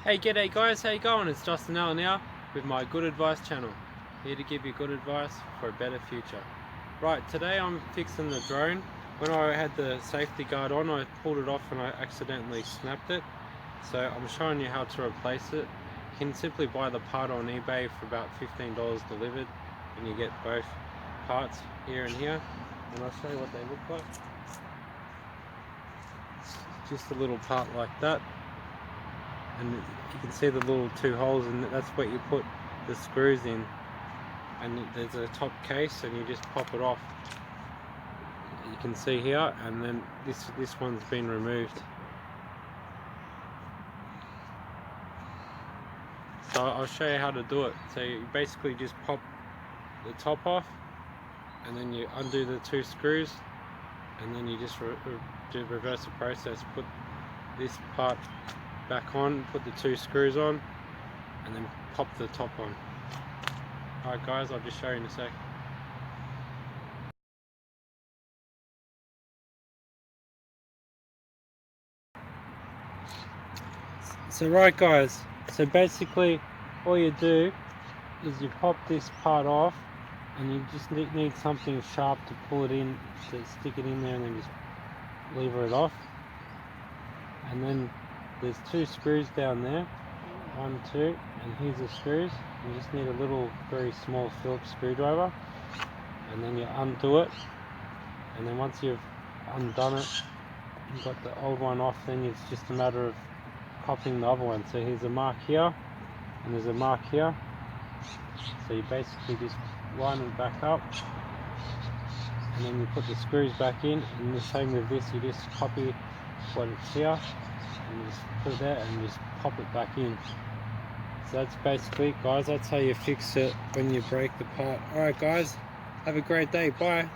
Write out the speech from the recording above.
Hey, g'day guys, how you going? It's Justin Allen now with my Good Advice channel, here to give you good advice for a better future. Right, today I'm fixing the drone. When I had the safety guard on, I pulled it off and I accidentally snapped it. So I'm showing you how to replace it. You can simply buy the part on eBay for about $15 delivered, and you get both parts here and here. And I'll show you what they look like. Just a little part like that. And you can see the little two holes, and that's what you put the screws in. And there's a top case, and you just pop it off. You can see here, and then this one's been removed. So I'll show you how to do it. So you basically just pop the top off, and then you undo the two screws, and then you just reverse the process. Put this part back on, put the two screws on, and then pop the top on. Alright guys, I'll just show you in a sec. So right guys, so basically all you do is you pop this part off, and you just need something sharp to pull it in, to stick it in there, and then just lever it off. And then there's two screws down there, 1, 2, and here's the screws. You just need a little very small Phillips screwdriver, and then you undo it, and then once you've undone it, you've got the old one off, then it's just a matter of copying the other one. So here's a mark here, and there's a mark here. So you basically just line it back up, and then you put the screws back in, and the same with this, you just copy what it's here, and you just put it there, and you just pop it back in. So that's basically, guys, that's how you fix it when you break the part. Alright guys, have a great day, bye.